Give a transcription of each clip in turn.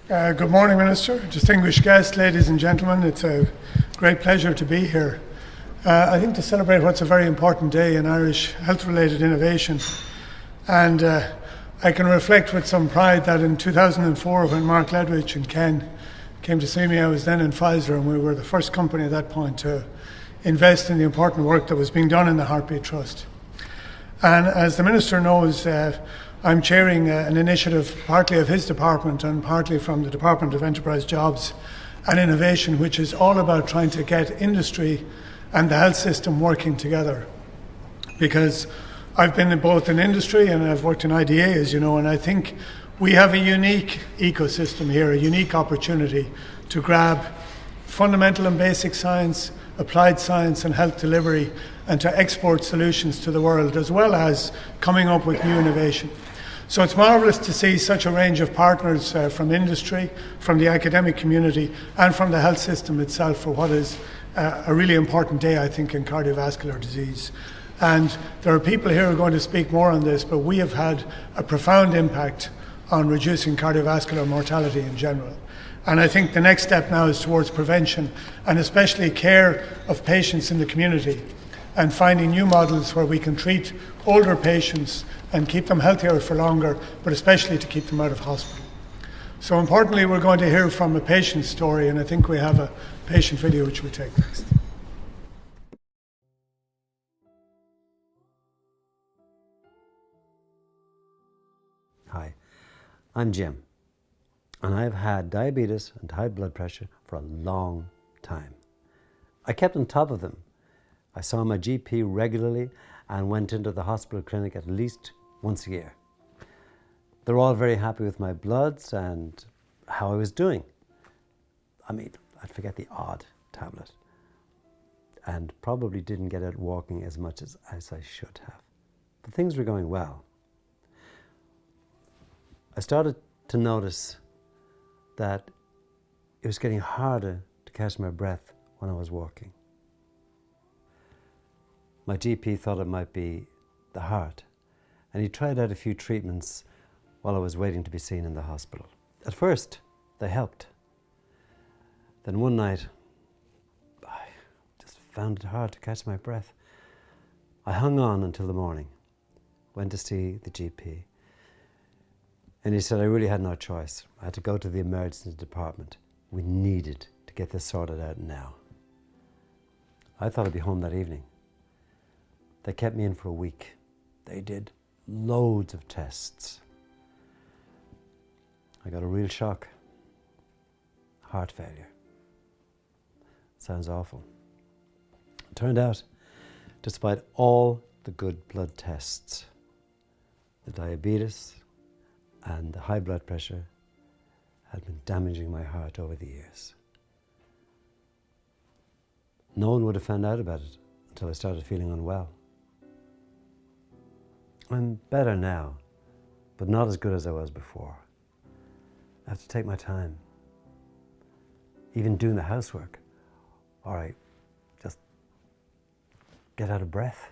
Good morning, Minister, distinguished guests, ladies and gentlemen. It's a great pleasure to be here. I think to celebrate what's a very important day in Irish health-related innovation. And I can reflect with some pride that in 2004, when Mark Ledwich and Ken came to see me, I was then in Pfizer, and we were the first company at that point to invest in the important work that was being done in the Heartbeat Trust. And as the Minister knows, I'm chairing an initiative partly of his department and partly from the Department of Enterprise Jobs and Innovation, which is all about trying to get industry and the health system working together. Because I've been in both in industry and I've worked in IDA, as you know, and I think we have a unique ecosystem here, a unique opportunity to grab fundamental and basic science, applied science and health delivery, and to export solutions to the world, as well as coming up with new innovation. So it's marvellous to see such a range of partners from industry, from the academic community, and from the health system itself for what is a really important day, I think, in cardiovascular disease. And there are people here who are going to speak more on this, but we have had a profound impact on reducing cardiovascular mortality in general. And I think the next step now is towards prevention, and especially care of patients in the community, and finding new models where we can treat older patients and keep them healthier for longer, but especially to keep them out of hospital. So importantly, we're going to hear from a patient story, and I think we have a patient video which we'll take next. Hi, I'm Jim, and I've had diabetes and high blood pressure for a long time. I kept on top of them. I saw my GP regularly and went into the hospital clinic at least once a year. They're all very happy with my bloods and how I was doing. I mean, I'd forget the odd tablet and probably didn't get out walking as much as I should have. But things were going well. I started to notice that it was getting harder to catch my breath when I was walking. My GP thought it might be the heart, and he tried out a few treatments while I was waiting to be seen in the hospital. At first, they helped. Then one night, I just found it hard to catch my breath. I hung on until the morning, went to see the GP, and he said I really had no choice. I had to go to the emergency department. We needed to get this sorted out now. I thought I'd be home that evening. They kept me in for a week. They did loads of tests. I got a real shock. Heart failure. Sounds awful. It turned out, despite all the good blood tests, the diabetes and the high blood pressure had been damaging my heart over the years. No one would have found out about it until I started feeling unwell. I'm better now, but not as good as I was before. I have to take my time. Even doing the housework, or I just get out of breath.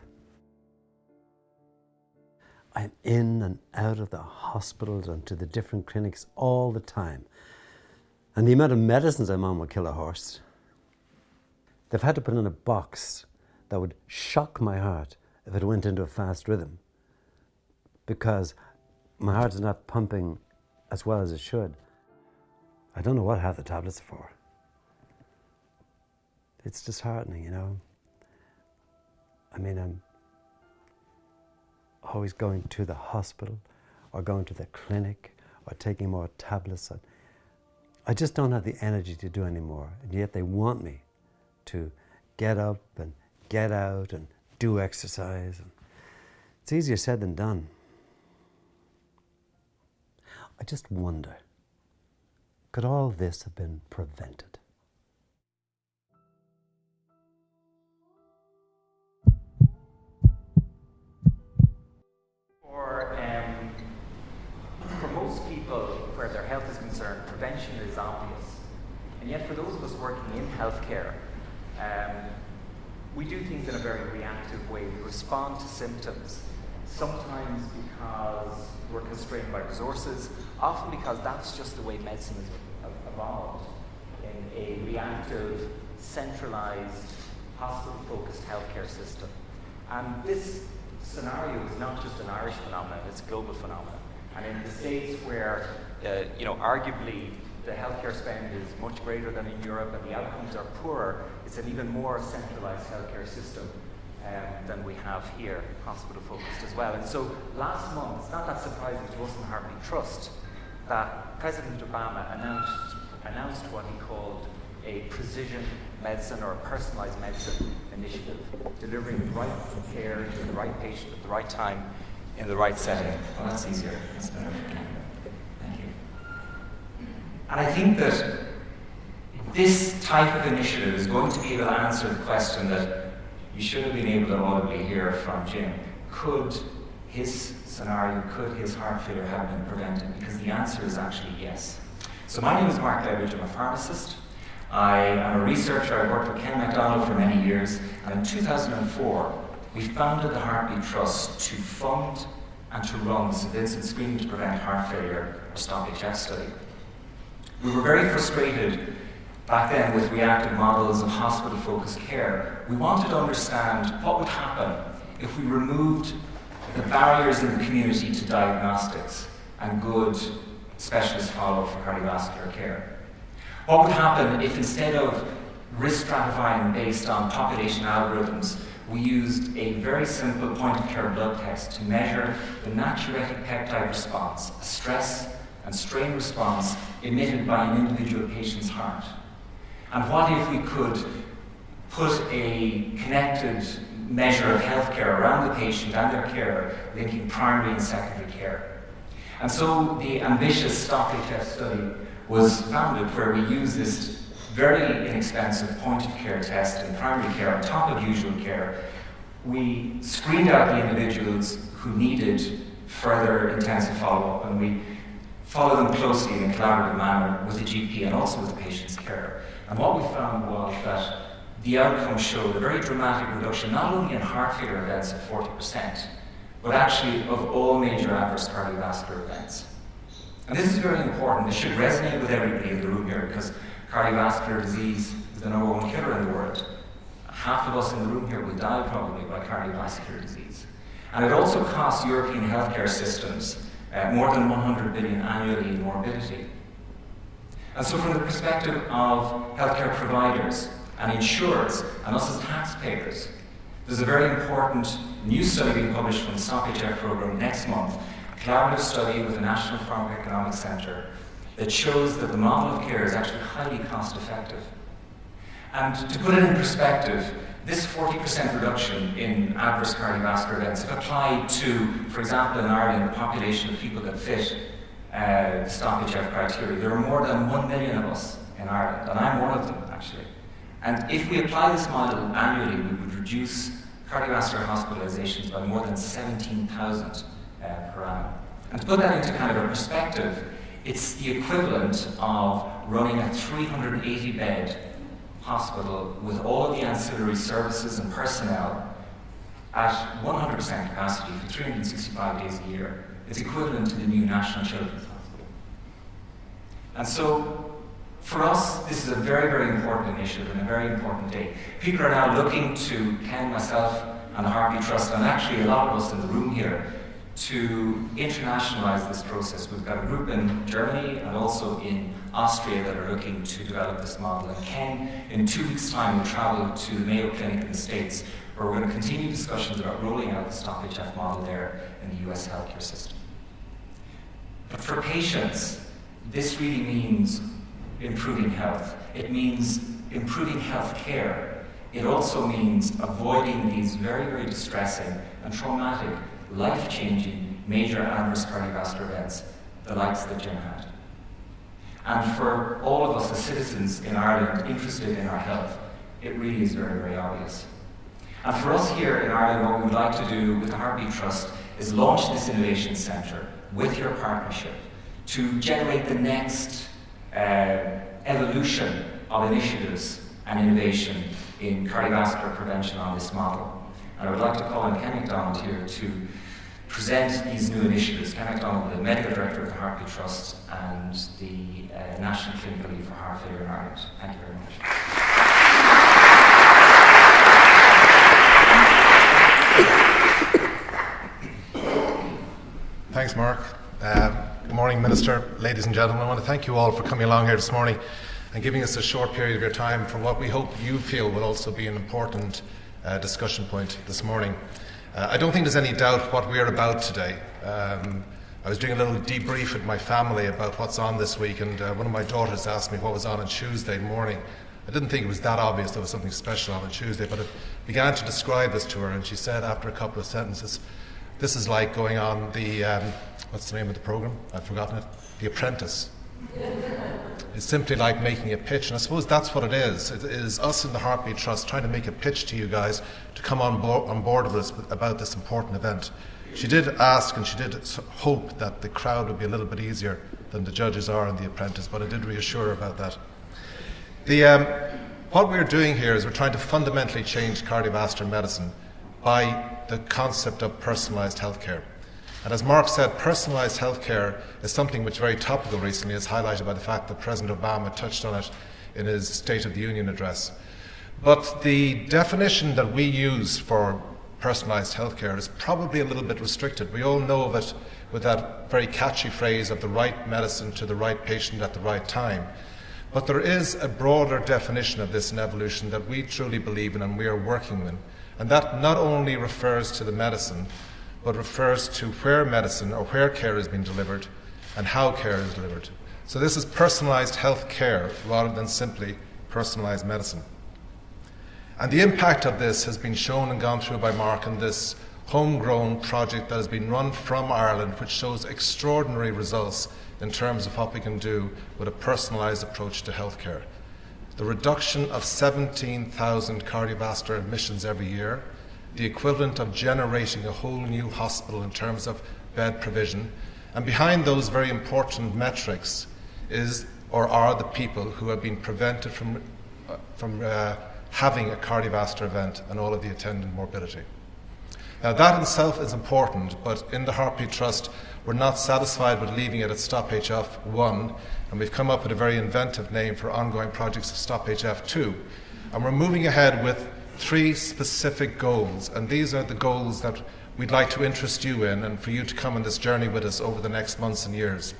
I'm in and out of the hospitals and to the different clinics all the time. And the amount of medicines I'm on will kill a horse. They've had to put in a box that would shock my heart if it went into a fast rhythm, because my heart's not pumping as well as it should. I don't know what half the tablets are for. It's disheartening, you know. I mean, I'm always going to the hospital or going to the clinic or taking more tablets. I just don't have the energy to do anymore, and yet they want me to get up and get out and do exercise. It's easier said than done. I just wonder, could all this have been prevented? For most people, where their health is concerned, prevention is obvious. And yet for those of us working in healthcare, we do things in a very reactive way. We respond to symptoms, sometimes because we're constrained by resources, often because that's just the way medicine has evolved in a reactive, centralized, hospital-focused healthcare system. And this scenario is not just an Irish phenomenon, it's a global phenomenon. And in the States where, arguably the healthcare spend is much greater than in Europe and the outcomes are poorer, it's an even more centralized healthcare system than we have here, hospital-focused as well. And so last month, it's not that surprising to us in the Heartbeat Trust that President Obama announced what he called a precision medicine or a personalized medicine initiative, delivering the right care to the right patient at the right time in the right setting. Well, that's easier. That's better. Thank you. And I think that this type of initiative is going to be able to answer the question that you should have been able to audibly hear from Jim. Could his scenario, could his heart failure have been prevented? Because the answer is actually yes. So my name is Mark Leveridge. I'm a pharmacist. I am a researcher. I worked with Ken MacDonald for many years. And in 2004, we founded the Heartbeat Trust to fund and to run the St. Vincent Screening to Prevent Heart Failure, or STOP HF study. We were very frustrated back then with reactive models of hospital-focused care. We wanted to understand what would happen if we removed the barriers in the community to diagnostics and good specialist follow-up for cardiovascular care. What would happen if instead of risk stratifying based on population algorithms, we used a very simple point-of-care blood test to measure the natriuretic peptide response, a stress and strain response emitted by an individual patient's heart? And what if we could put a connected measure of healthcare around the patient and their care, linking primary and secondary care? And so the ambitious STOP HF study was founded, where we use this very inexpensive point-of-care test in primary care on top of usual care. We screened out the individuals who needed further intensive follow-up, and we follow them closely in a collaborative manner with the GP and also with the patient's care. And what we found was that the outcome showed a very dramatic reduction, not only in heart failure events of 40%, but actually of all major adverse cardiovascular events. And this is very important. This should resonate with everybody in the room here, because cardiovascular disease is the #1 killer in the world. Half of us in the room here will die probably by cardiovascular disease. And it also costs European healthcare systems more than 100 billion annually in morbidity. And so from the perspective of healthcare providers and insurers and us as taxpayers, there's a very important new study being published from the STOP HF program next month, a collaborative study with the National Pharmacoeconomics Centre that shows that the model of care is actually highly cost effective. And to put it in perspective, this 40% reduction in adverse cardiovascular events, if applied to, for example, in Ireland, a population of people that fit the STOP HF criteria, there are more than 1 million of us in Ireland, and I'm one of them, actually. And if we apply this model annually, we would reduce cardiovascular hospitalizations by more than 17,000 per annum. And to put that into kind of a perspective, it's the equivalent of running a 380-bed hospital with all of the ancillary services and personnel at 100% capacity for 365 days a year. It's equivalent to the new National Children's Hospital. And so, for us, this is a very, very important initiative and a very important day. People are now looking to Ken, myself, and the Heartbeat Trust, and actually a lot of us in the room here, to internationalize this process. We've got a group in Germany and also in Austria that are looking to develop this model. And Ken, in 2 weeks' time, will travel to the Mayo Clinic in the States, where we're going to continue discussions about rolling out the STOP HF model there in the US healthcare system. But for patients, this really means improving health. It means improving health care. It also means avoiding these very, very distressing and traumatic, life-changing, major adverse cardiovascular events, the likes that Jim had. And for all of us as citizens in Ireland interested in our health, it really is very, very obvious. And for us here in Ireland, what we would like to do with the Heartbeat Trust is launch this innovation centre with your partnership to generate the next evolution of initiatives and innovation in cardiovascular prevention on this model. And I would like to call on Ken MacDonald here to present these new initiatives. Ken MacDonald, the Medical Director of the Heartbeat Trust and the National Clinical Lead for Heart Failure in Ireland. Thank you very much. Thanks, Mark. Good morning, Minister, ladies and gentlemen. I want to thank you all for coming along here this morning and giving us a short period of your time for what we hope you feel will also be an important discussion point this morning. I don't think there's any doubt what we're about today. I was doing a little debrief with my family about what's on this week, and one of my daughters asked me what was on Tuesday morning. I didn't think it was that obvious there was something special on Tuesday, but I began to describe this to her, and she said after a couple of sentences, this is like going on the, what's the name of the program? I've forgotten it. The Apprentice. It's simply like making a pitch, and I suppose that's what it is. It is us in the Heartbeat Trust trying to make a pitch to you guys to come on board with us about this important event. She did ask and she did hope that the crowd would be a little bit easier than the judges are in The Apprentice, but I did reassure her about that. What we're doing here is we're trying to fundamentally change cardiovascular medicine by the concept of personalised healthcare. And as Mark said, personalised healthcare is something which is very topical recently, as highlighted by the fact that President Obama touched on it in his State of the Union address. But the definition that we use for personalised healthcare is probably a little bit restricted. We all know of it with that very catchy phrase of the right medicine to the right patient at the right time. But there is a broader definition of this in evolution that we truly believe in and we are working with. And that not only refers to the medicine, but refers to where medicine or where care is being delivered and how care is delivered. So this is personalised health care rather than simply personalised medicine. And the impact of this has been shown and gone through by Mark in this homegrown project that has been run from Ireland, which shows extraordinary results in terms of what we can do with a personalised approach to healthcare. The reduction of 17,000 cardiovascular admissions every year, the equivalent of generating a whole new hospital in terms of bed provision, and behind those very important metrics are the people who have been prevented from having a cardiovascular event and all of the attendant morbidity. Now that in itself is important, but in the Heartbeat Trust we're not satisfied with leaving it at Stop HF1, and we've come up with a very inventive name for ongoing projects of Stop HF2. And we're moving ahead with 3 specific goals, and these are the goals that we'd like to interest you in and for you to come on this journey with us over the next months and years.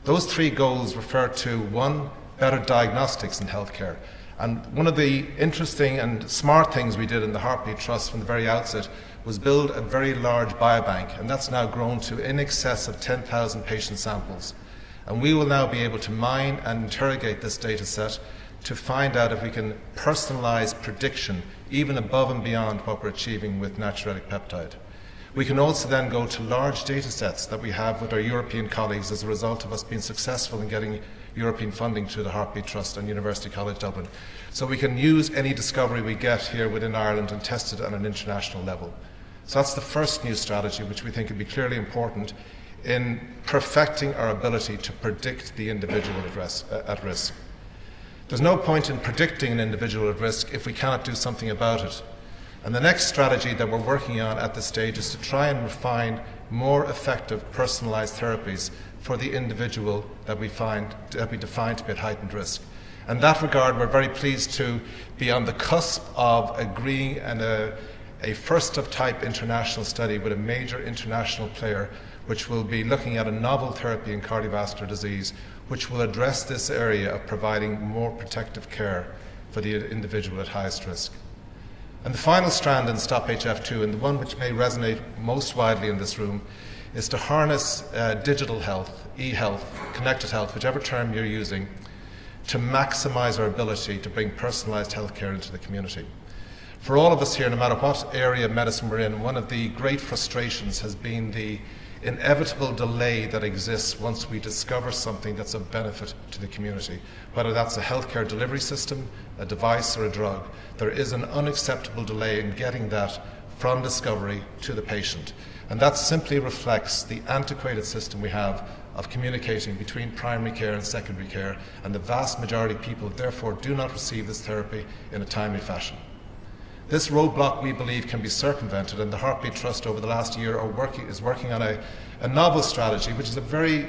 Those 3 goals refer to 1, better diagnostics in healthcare. And one of the interesting and smart things we did in the Heartbeat Trust from the very outset was build a very large biobank, and that's now grown to in excess of 10,000 patient samples. And we will now be able to mine and interrogate this data set to find out if we can personalise prediction even above and beyond what we're achieving with natriuretic peptide. We can also then go to large data sets that we have with our European colleagues as a result of us being successful in getting European funding through the Heartbeat Trust and University College Dublin. So we can use any discovery we get here within Ireland and test it on an international level. So that's the first new strategy, which we think would be clearly important in perfecting our ability to predict the individual at risk. There's no point in predicting an individual at risk if we cannot do something about it. And the next strategy that we're working on at this stage is to try and refine more effective personalised therapies for the individual that we define to be at heightened risk. In that regard, we're very pleased to be on the cusp of agreeing on a first-of-type international study with a major international player, which will be looking at a novel therapy in cardiovascular disease, which will address this area of providing more protective care for the individual at highest risk. And the final strand in Stop HF2, and the one which may resonate most widely in this room, is to harness digital health, e-health, connected health, whichever term you're using, to maximise our ability to bring personalised healthcare into the community. For all of us here, no matter what area of medicine we're in, one of the great frustrations has been the inevitable delay that exists once we discover something that's of benefit to the community. Whether that's a healthcare delivery system, a device or a drug, there is an unacceptable delay in getting that from discovery to the patient. And that simply reflects the antiquated system we have of communicating between primary care and secondary care, and the vast majority of people therefore do not receive this therapy in a timely fashion. This roadblock, we believe, can be circumvented, and the Heartbeat Trust over the last year is working on a novel strategy, which is a very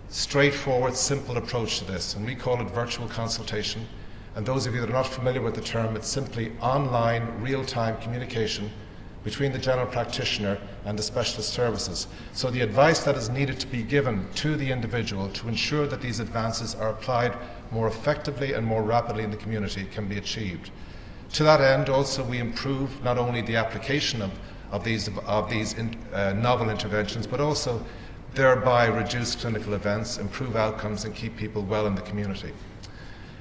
straightforward, simple approach to this, and we call it virtual consultation. And those of you that are not familiar with the term, it's simply online, real-time communication between the general practitioner and the specialist services. So the advice that is needed to be given to the individual to ensure that these advances are applied more effectively and more rapidly in the community can be achieved. To that end, also, we improve not only the application of these novel interventions, but also thereby reduce clinical events, improve outcomes, and keep people well in the community.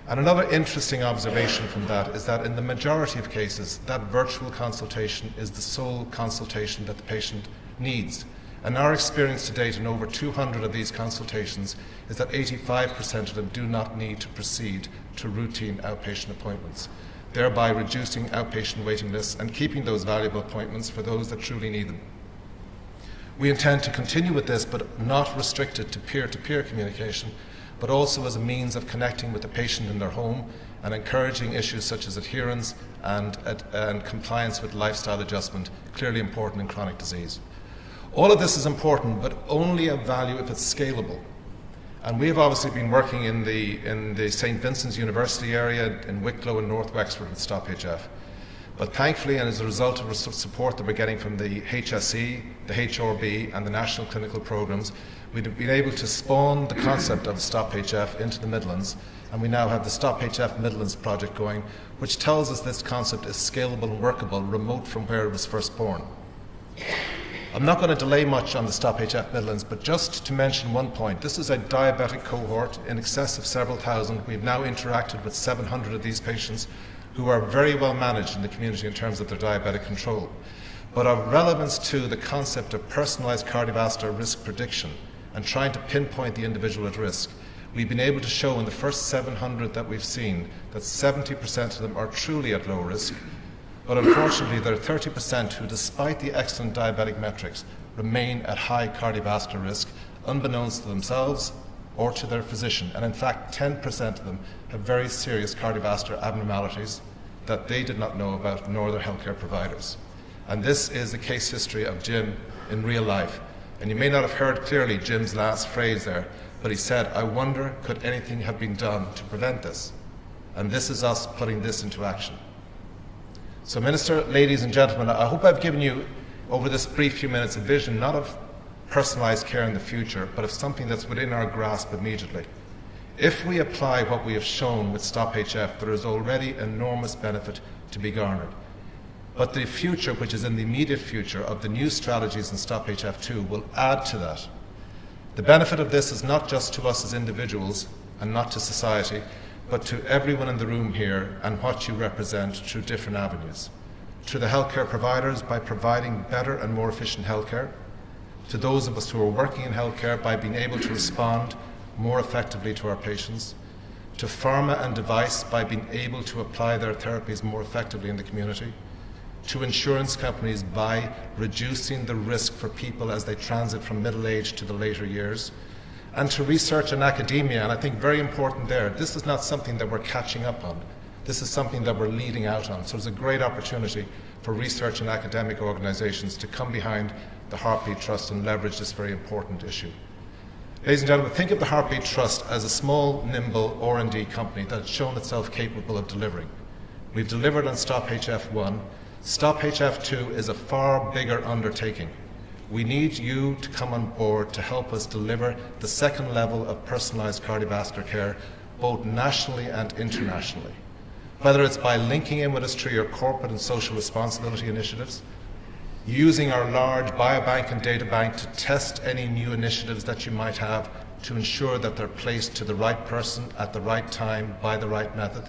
And another interesting observation from that is that in the majority of cases, that virtual consultation is the sole consultation that the patient needs. And our experience to date in over 200 of these consultations is that 85% of them do not need to proceed to routine outpatient appointments, thereby reducing outpatient waiting lists and keeping those valuable appointments for those that truly need them. We intend to continue with this, but not restrict it to peer-to-peer communication, but also as a means of connecting with the patient in their home and encouraging issues such as adherence and compliance with lifestyle adjustment, clearly important in chronic disease. All of this is important, but only of value if it's scalable. And we have obviously been working in the St. Vincent's University area, in Wicklow and North Wexford with Stop HF. But thankfully, and as a result of support that we're getting from the HSE, the HRB, and the national clinical programs, we've been able to spawn the concept of Stop HF into the Midlands, and we now have the Stop HF Midlands project going, which tells us this concept is scalable and workable, remote from where it was first born. I'm not going to delay much on the Stop HF Midlands, but just to mention one point. This is a diabetic cohort in excess of several thousand. We've now interacted with 700 of these patients who are very well managed in the community in terms of their diabetic control. But of relevance to the concept of personalised cardiovascular risk prediction and trying to pinpoint the individual at risk, we've been able to show in the first 700 that we've seen that 70% of them are truly at low risk. But unfortunately, there are 30% who, despite the excellent diabetic metrics, remain at high cardiovascular risk, unbeknownst to themselves or to their physician. And in fact, 10% of them have very serious cardiovascular abnormalities that they did not know about, nor their healthcare providers. And this is the case history of Jim in real life. And you may not have heard clearly Jim's last phrase there, but he said, "I wonder, could anything have been done to prevent this?" And this is us putting this into action. So, Minister, ladies and gentlemen, I hope I've given you, over this brief few minutes, a vision not of personalised care in the future, but of something that's within our grasp immediately. If we apply what we have shown with Stop HF, there is already enormous benefit to be garnered. But the future, which is in the immediate future, of the new strategies in Stop HF2 will add to that. The benefit of this is not just to us as individuals and not to society, but to everyone in the room here and what you represent through different avenues. To the healthcare providers by providing better and more efficient healthcare, to those of us who are working in healthcare by being able to respond more effectively to our patients, to pharma and device by being able to apply their therapies more effectively in the community, to insurance companies by reducing the risk for people as they transit from middle age to the later years, and to research and academia. And I think very important there, this is not something that we're catching up on. This is something that we're leading out on. So there's a great opportunity for research and academic organisations to come behind the Heartbeat Trust and leverage this very important issue. Ladies and gentlemen, think of the Heartbeat Trust as a small, nimble R&D company that has shown itself capable of delivering. We've delivered on Stop HF1. Stop HF2 is a far bigger undertaking. We need you to come on board to help us deliver the second level of personalised cardiovascular care, both nationally and internationally. Whether it's by linking in with us through your corporate and social responsibility initiatives, using our large biobank and data bank to test any new initiatives that you might have to ensure that they're placed to the right person at the right time by the right method,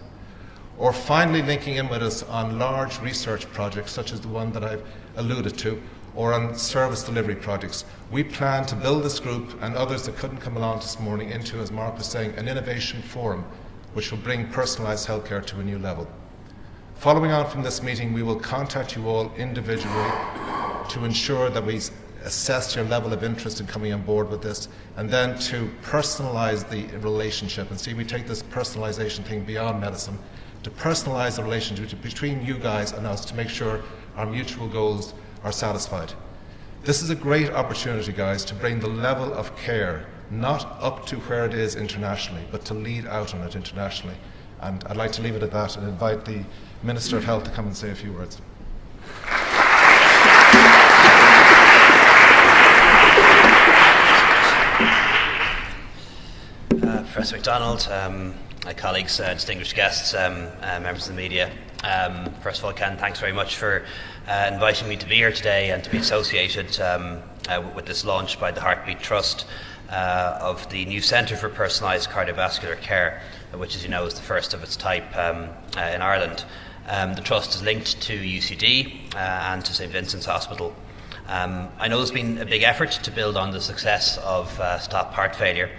or finally linking in with us on large research projects such as the one that I've alluded to, or on service delivery projects. We plan to build this group and others that couldn't come along this morning into, as Mark was saying, an innovation forum which will bring personalised healthcare to a new level. Following on from this meeting, we will contact you all individually to ensure that we assess your level of interest in coming on board with this, and then to personalise the relationship. And see, we take this personalisation thing beyond medicine, to personalise the relationship between you guys and us to make sure our mutual goals are satisfied. This is a great opportunity, guys, to bring the level of care not up to where it is internationally, but to lead out on it internationally. And I'd like to leave it at that and invite the Minister of Health to come and say a few words. Professor MacDonald, my colleagues, distinguished guests, members of the media. First of all, Ken, thanks very much for inviting me to be here today and to be associated with this launch by the Heartbeat Trust of the new Centre for Personalised Cardiovascular Care, which, as you know, is the first of its type in Ireland. The Trust is linked to UCD and to St Vincent's Hospital. I know there's been a big effort to build on the success of Stop Heart Failure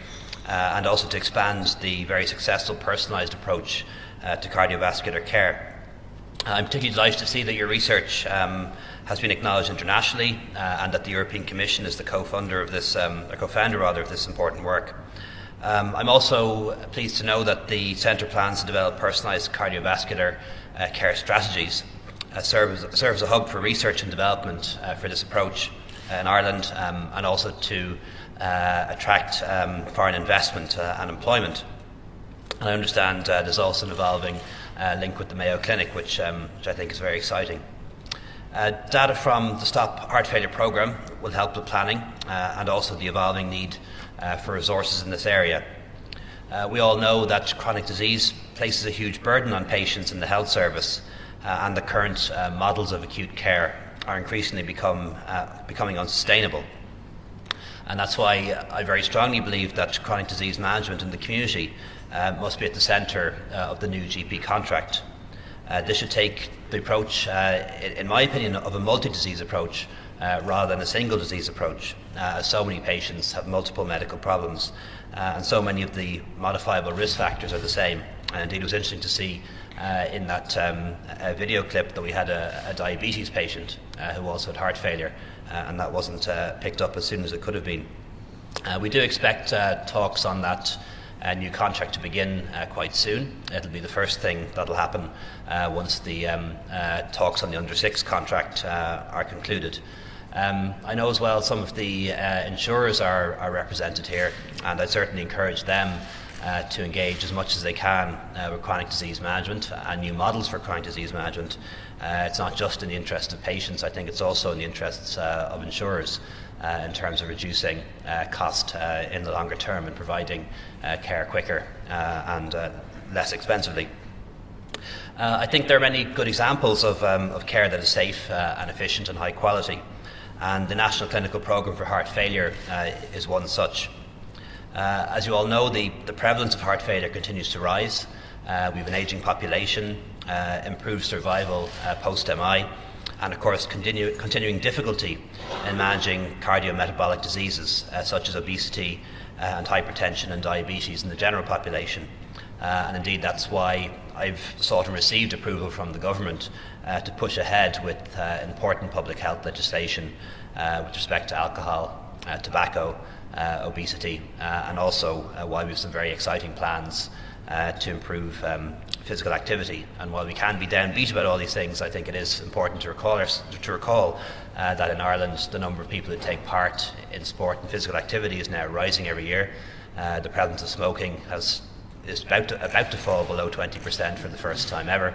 and also to expand the very successful personalised approach to cardiovascular care. I'm particularly delighted to see that your research has been acknowledged internationally and that the European Commission is the co-founder of this important work. I'm also pleased to know that the Centre plans to develop personalised cardiovascular care strategies, serve as a hub for research and development for this approach in Ireland, and also to attract foreign investment and employment. And I understand there's also an evolving link with the Mayo Clinic, which I think is very exciting. Data from the Stop Heart Failure programme will help with planning and also the evolving need for resources in this area. We all know that chronic disease places a huge burden on patients in the health service, and the current models of acute care are increasingly becoming unsustainable. And that's why I very strongly believe that chronic disease management in the community must be at the centre of the new GP contract. This should take the approach, in my opinion, of a multi-disease approach rather than a single disease approach, as so many patients have multiple medical problems and so many of the modifiable risk factors are the same. And indeed, it was interesting to see in that video clip that we had a diabetes patient who also had heart failure, and that wasn't picked up as soon as it could have been. We do expect talks on that new contract to begin quite soon. It'll be the first thing that'll happen once the talks on the Under 6 contract are concluded. I know as well some of the insurers are represented here, and I certainly encourage them to engage as much as they can with chronic disease management and new models for chronic disease management. It's not just in the interest of patients, I think it's also in the interests of insurers in terms of reducing cost in the longer term and providing care quicker and less expensively. I think there are many good examples of care that is safe and efficient and high quality, and the National Clinical Programme for Heart Failure is one such. As you all know, the prevalence of heart failure continues to rise. We have an ageing population, improved survival post-MI, and of course continuing difficulty in managing cardiometabolic diseases such as obesity and hypertension and diabetes in the general population. And indeed that's why I've sought and received approval from the government to push ahead with important public health legislation with respect to alcohol, tobacco, obesity, and also why we have some very exciting plans to improve physical activity. And while we can be downbeat about all these things, I think it is important to recall that in Ireland the number of people who take part in sport and physical activity is now rising every year. The prevalence of smoking is about to fall below 20% for the first time ever,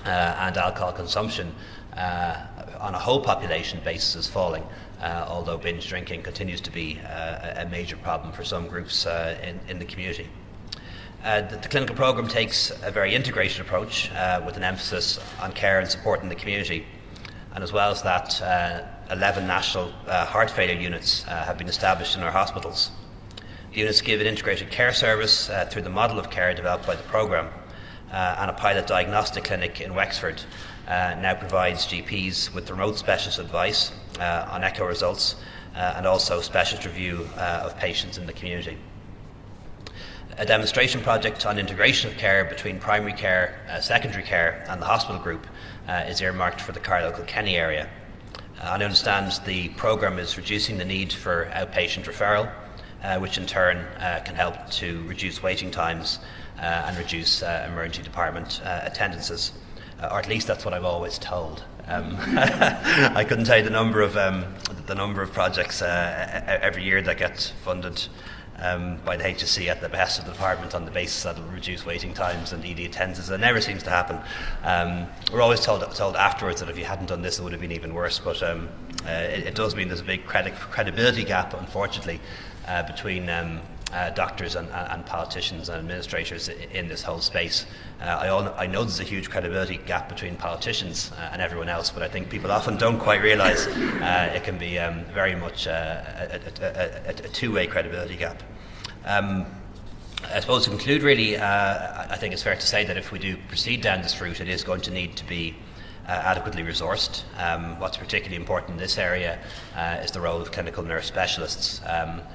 and alcohol consumption on a whole population basis is falling, although binge drinking continues to be a major problem for some groups in the community. The clinical programme takes a very integrated approach with an emphasis on care and support in the community, and as well as that 11 national heart failure units have been established in our hospitals. The units give an integrated care service through the model of care developed by the programme, and a pilot diagnostic clinic in Wexford now provides GPs with remote specialist advice on echo results and also specialist review of patients in the community. A demonstration project on integration of care between primary care, secondary care and the hospital group is earmarked for the Carlow-Kilkenny area. I understand the programme is reducing the need for outpatient referral, which in turn can help to reduce waiting times and reduce emergency department attendances, or at least that's what I've always told. I couldn't tell you the number of projects every year that get funded by the HSC at the behest of the department on the basis that it will reduce waiting times and ED attendances. It never seems to happen. We're always told afterwards that if you hadn't done this, it would have been even worse. But it does mean there's a big credibility gap, unfortunately, between doctors and politicians and administrators in this whole space. I know there's a huge credibility gap between politicians and everyone else, but I think people often don't quite realise it can be very much a two-way credibility gap. I suppose to conclude, really, I think it's fair to say that if we do proceed down this route, it is going to need to be adequately resourced. What's particularly important in this area is the role of clinical nurse specialists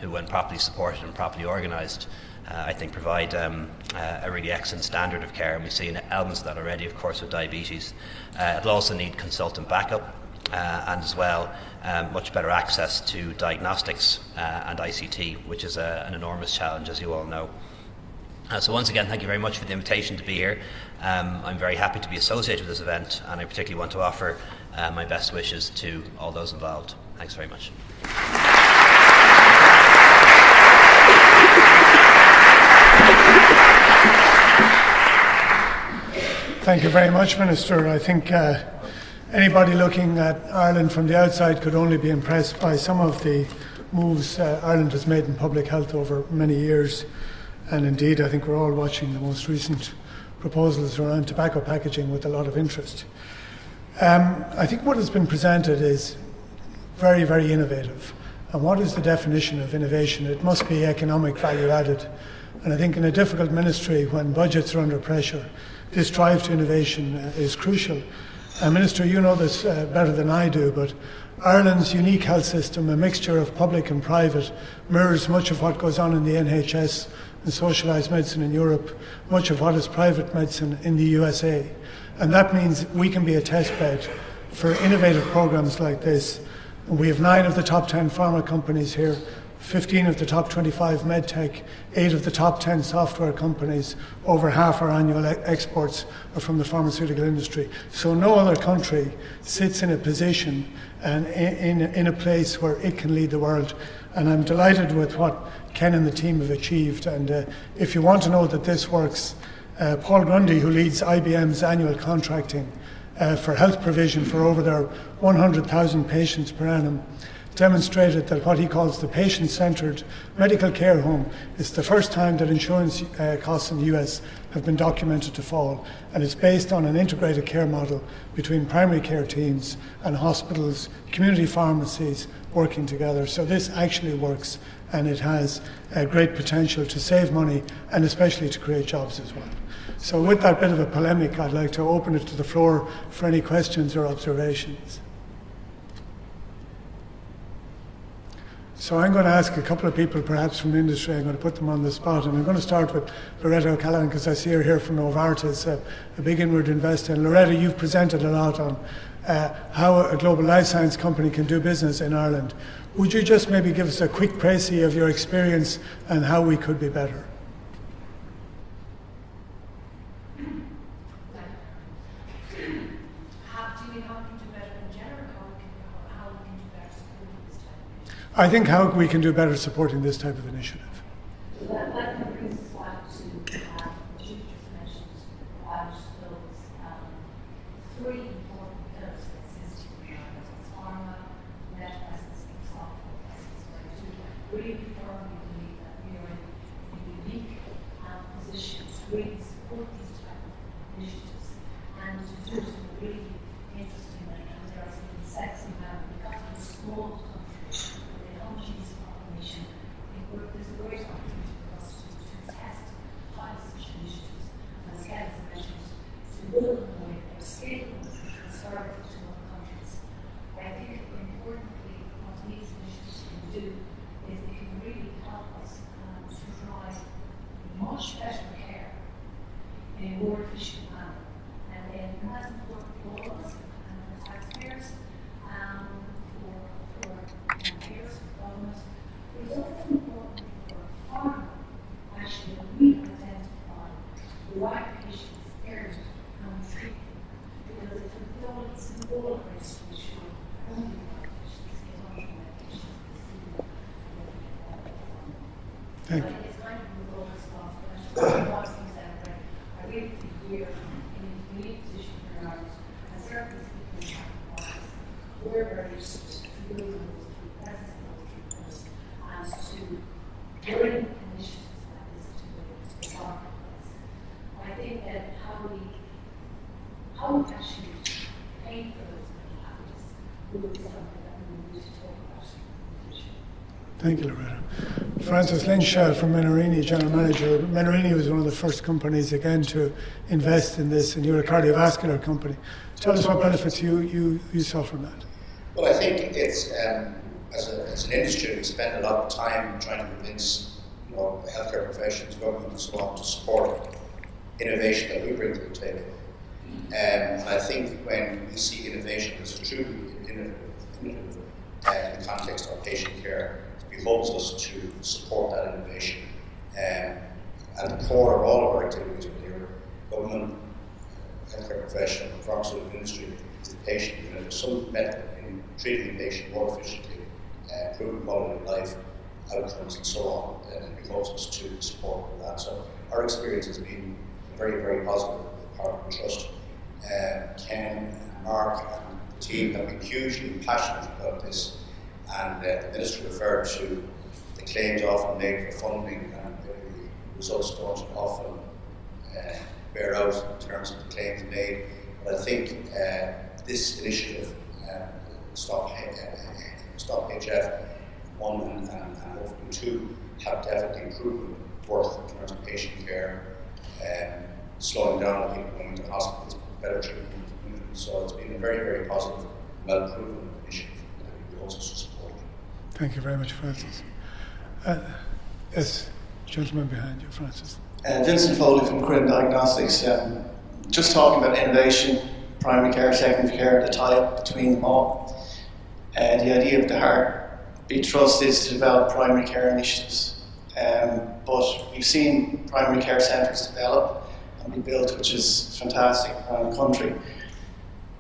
who, when properly supported and properly organised, I think provide a really excellent standard of care, and we've seen elements of that already, of course, with diabetes. It'll also need consultant backup and as well much better access to diagnostics and ICT, which is an enormous challenge, as you all know. So once again, thank you very much for the invitation to be here. I'm very happy to be associated with this event, and I particularly want to offer my best wishes to all those involved. Thanks very much. Thank you very much, Minister. I think anybody looking at Ireland from the outside could only be impressed by some of the moves Ireland has made in public health over many years. And indeed, I think we're all watching the most recent proposals around tobacco packaging with a lot of interest. I think what has been presented is very, very innovative. And what is the definition of innovation? It must be economic value added. And I think in a difficult ministry, when budgets are under pressure, this drive to innovation is crucial. Minister, you know this better than I do, but Ireland's unique health system, a mixture of public and private, mirrors much of what goes on in the NHS and socialised medicine in Europe, much of what is private medicine in the USA. And that means we can be a test bed for innovative programmes like this. We have 9 of the top 10 pharma companies here, 15 of the top 25 medtech, 8 of the top 10 software companies. Over half our annual exports are from the pharmaceutical industry. So no other country sits in a position and in a place where it can lead the world. And I'm delighted with what Ken and the team have achieved. And if you want to know that this works, Paul Grundy, who leads IBM's annual contracting for health provision for over their 100,000 patients per annum, demonstrated that what he calls the patient-centred medical care home is the first time that insurance costs in the US have been documented to fall, and it's based on an integrated care model between primary care teams and hospitals, community pharmacies working together. So this actually works, and it has a great potential to save money and especially to create jobs as well. So with that bit of a polemic, I'd like to open it to the floor for any questions or observations. So I'm going to ask a couple of people perhaps from the industry. I'm going to put them on the spot, and I'm going to start with Loretta O'Callaghan because I see her here from Novartis, a big inward investor. And Loretta, you've presented a lot on how a global life science company can do business in Ireland. Would you just maybe give us a quick précis of your experience and how we could be better? I think how we can do better supporting this type of initiative. That brings us back to what you just mentioned about those 3 important pillars that exist in Ireland. It's pharma, net presence, and software presence. Where you really firmly believe that we are in a unique position to really support these type of initiatives and to do it in a really interesting and there are some sexy manner because we're small. There's a great opportunity for us to test pilot such initiatives, and as Ken has mentioned, to build them away, they're scalable, and transferable to other countries. I think importantly, what these initiatives can do is they can really help us to drive much better care in a more efficient manner. And that's important for all of us and for taxpayers. why patients aren't treated. Because it's an old question to ensure only why patients get on medications receive Thank you. it's kind of a role response, but I want things out there. I really think we're in a unique position for Ireland, and certainly speaking in practice, we're very interested to build on those three presence of those three pillars and to bring initiatives like this to the marketplace. I think that how we actually pay for those mental habits will be something that we need to talk about in the future. Thank you, Loretta. Francis Lynch from Menarini, General Manager. Menarini was one of the first companies, again, to invest in this, and you're a cardiovascular company. Tell us what benefits you saw from that. Well, I think it's, as an industry, we spend a lot of time trying to convince healthcare professionals, government and so on to support innovation that we bring to the table. And I think when we see innovation as truly innovative in the context of patient care, it behoves us to support that innovation. At the core of all of our activities, whether you're government, healthcare professional, pharmaceutical industry, is the patient. If there's some method in treating the patient more efficiently, improving quality of life, outcomes and so on, then it behoves us to support that. So our experience has been very, very positive with Partner Trust. Ken, Mark and the team have been hugely passionate about this, and the Minister referred to the claims often made for funding, and the results don't often bear out in terms of the claims made. But I think this initiative, Stop HF 1 and hopefully 2, have definitely proven worth in terms of patient care, slowing down people going to hospitals, better treatment. So it's been a very, very positive, well-proven initiative that we also support. Thank you very much, Francis. Yes, gentleman behind you, Francis. Vincent Foley from Crim Diagnostics. Just talking about innovation, primary care, secondary care, the tie-up between them all. The idea of the Heartbeat Trust is to develop primary care initiatives. But we've seen primary care centres develop and be built, which is fantastic around the country.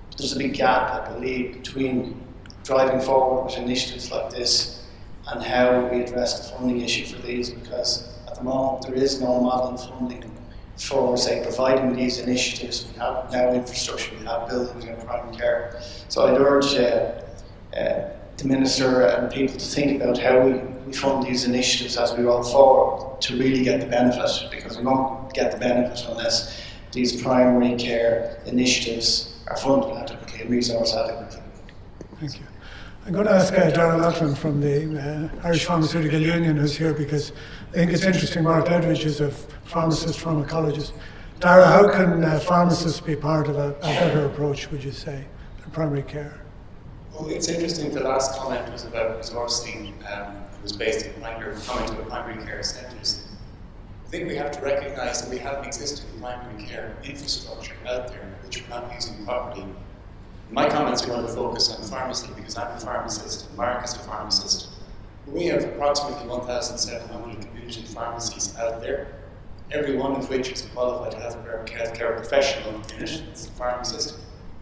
But there's a big gap, I believe, between driving forward with initiatives like this and how we address the funding issue for these, because at the moment there is no model of funding for, say, providing these initiatives. We have now infrastructure, we have buildings in primary care. So I'd urge the Minister and people to think about how we fund these initiatives as we roll forward to really get the benefit, because we won't get the benefit unless these primary care initiatives are funded adequately and resourced adequately. Thank you. I'm going to ask Darrell Laughlin from the Irish Pharmaceutical Union, who's here, because I think it's interesting. Mark Ledridge is a pharmacist, pharmacologist. Darrell, how can pharmacists be part of a better approach, would you say, to primary care? Well, it's interesting, the last comment was about resourcing. It was based in coming to primary care centres. I think we have to recognise that we have an existing primary care infrastructure out there which we're not using properly. My comments are going to focus on pharmacy because I'm a pharmacist and Mark is a pharmacist. We have approximately 1,700 community pharmacies out there, every one of which is a qualified healthcare professional in it, it's a pharmacist.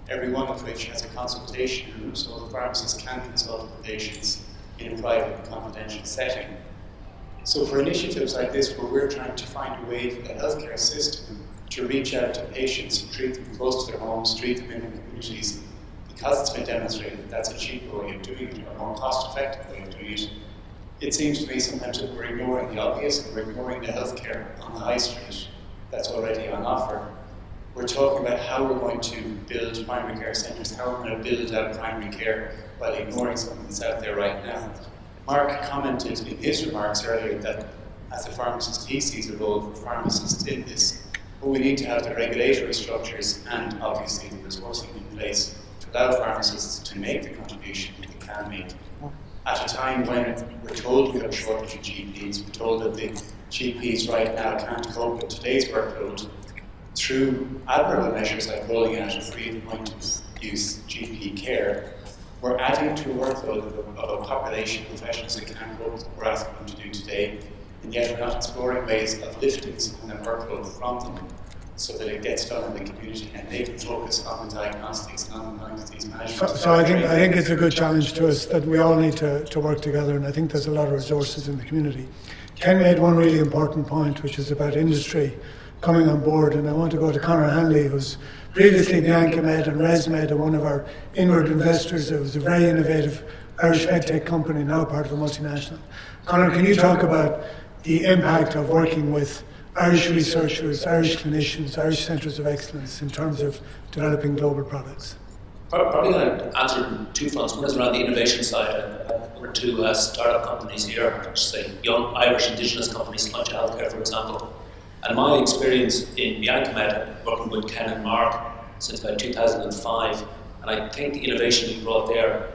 Every one of which has a consultation room, so the pharmacist can consult with patients in a private and confidential setting. So for initiatives like this, where we're trying to find a way for the healthcare system to reach out to patients and treat them close to their homes, treat them in their communities, because it's been demonstrated that that's a cheaper way of doing it, or a more cost-effective way of doing it, it seems to me sometimes that we're ignoring the obvious, and we're ignoring the healthcare on the high street that's already on offer. We're talking about how we're going to build primary care centres, how we're going to build out primary care while ignoring something that's out there right now. Mark commented in his remarks earlier that as a pharmacist he sees a role for pharmacists in this, but we need to have the regulatory structures and obviously the resourcing in place to allow pharmacists to make the contribution that they can make. At a time when we're told we have a shortage of GPs, we're told that the GPs right now can't cope with today's workload, through admirable measures like rolling out a free point of use GP care, we're adding to a workload of a population of professionals that can't cope with what we're asking them to do today, and yet we're not exploring ways of lifting some of that workload from them. so that it gets done in the community and they can focus on the diagnostics and on the disease management. So I think it's a good challenge to us that we all need to work together, and I think there's a lot of resources in the community. Ken made one really important point, which is about industry coming on board, and I want to go to Conor Hanley, who's previously Biancamed and ResMed, and one of our inward investors. It was a very innovative Irish medtech company, now part of a multinational. Conor, can you talk about the impact of working with Irish researchers, Irish clinicians, Irish centres of excellence in terms of developing global products? Probably I'd answer on two fronts. One is around the innovation side. One or two startup companies here, say young Irish indigenous companies, Lunch Healthcare, for example. And my experience in Biancamed, working with Ken and Mark since about 2005, and I think the innovation we brought there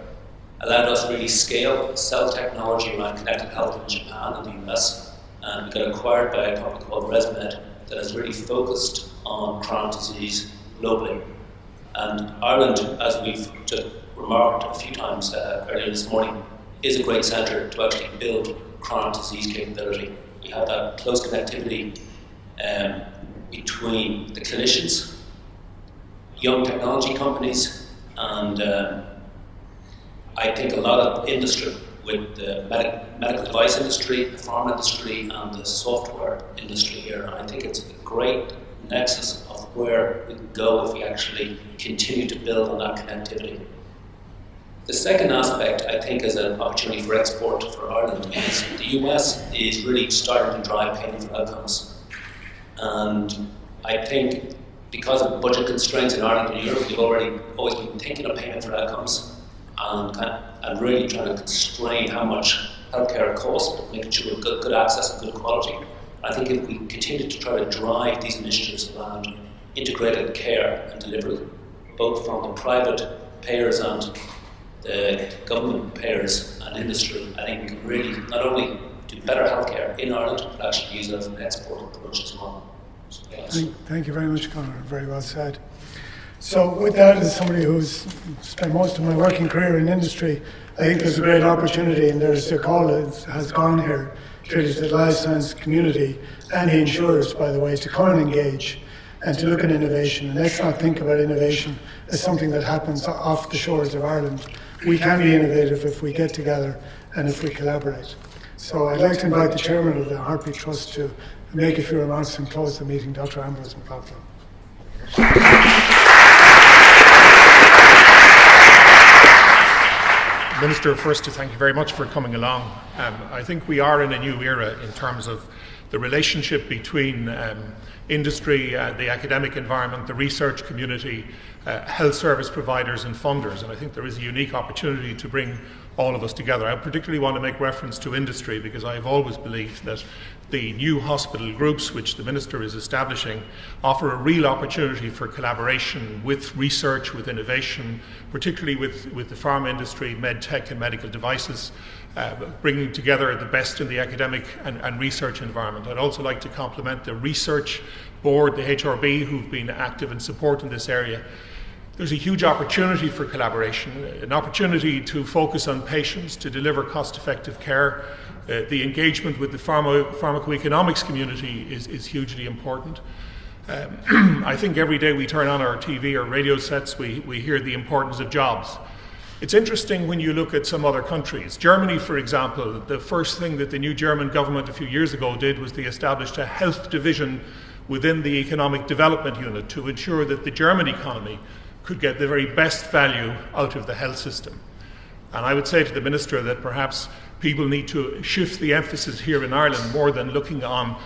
allowed us to really scale cell technology around connected health in Japan and the US. And we got acquired by a company called ResMed that has really focused on chronic disease globally. And Ireland, as we've just remarked a few times earlier this morning, is a great centre to actually build chronic disease capability. We have that close connectivity between the clinicians, young technology companies, and I think a lot of industry with the medical device industry, the pharma industry, and the software industry here. And I think it's a great nexus of where we can go if we actually continue to build on that connectivity. The second aspect, I think, is an opportunity for export for Ireland is the US is really starting to drive payment for outcomes. And I think because of budget constraints in Ireland and Europe, we've always been thinking of payment for outcomes and really trying to constrain how much healthcare costs, but making sure we've got good access and good quality. I think if we continue to try to drive these initiatives around integrated care and delivery, both from the private payers and the government payers and industry, I think we can really not only do better healthcare in Ireland, but actually use it as an export approach as well. So, yes. Thank you very much, Conor. Very well said. So with that, as somebody who's spent most of my working career in industry, I think there's a great opportunity, and there's a call that has gone here to the life science community and the insurers, by the way, to come and engage and to look at innovation. And let's not think about innovation as something that happens off the shores of Ireland. We can be innovative if we get together and if we collaborate. So I'd like to invite the chairman of the Heartbeat Trust to make a few remarks and close the meeting, Dr. Ambrose McLaughlin. Minister, first to thank you very much for coming along. I think we are in a new era in terms of the relationship between industry, the academic environment, the research community, health service providers and funders, and I think there is a unique opportunity to bring all of us together. I particularly want to make reference to industry because I have always believed that the new hospital groups which the Minister is establishing offer a real opportunity for collaboration with research, with innovation, particularly with the pharma industry, med tech and medical devices, bringing together the best in the academic and research environment. I'd also like to compliment the research board, the HRB, who've been active in supporting this area. There's a huge opportunity for collaboration, an opportunity to focus on patients, to deliver cost-effective care. The engagement with the pharmacoeconomics community is hugely important. I think every day we turn on our TV or radio sets, we hear the importance of jobs. It's interesting when you look at some other countries. Germany, for example, the first thing that the new German government a few years ago did was they established a health division within the economic development unit to ensure that the German economy could get the very best value out of the health system. And I would say to the Minister that perhaps people need to shift the emphasis here in Ireland more than looking on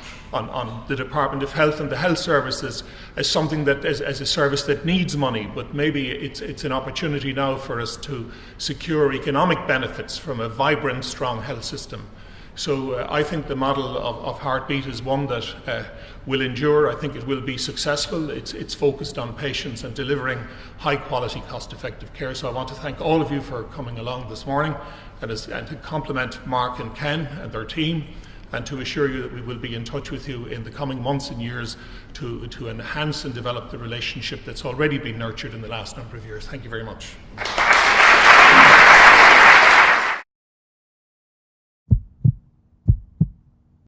the Department of Health and the health services as something that as a service that needs money, but maybe it's an opportunity now for us to secure economic benefits from a vibrant, strong health system. So I think the model of Heartbeat is one that will endure. I think it will be successful. It's focused on patients and delivering high quality, cost effective care. So I want to thank all of you for coming along this morning and to compliment Mark and Ken and their team, and to assure you that we will be in touch with you in the coming months and years to enhance and develop the relationship that's already been nurtured in the last number of years. Thank you very much.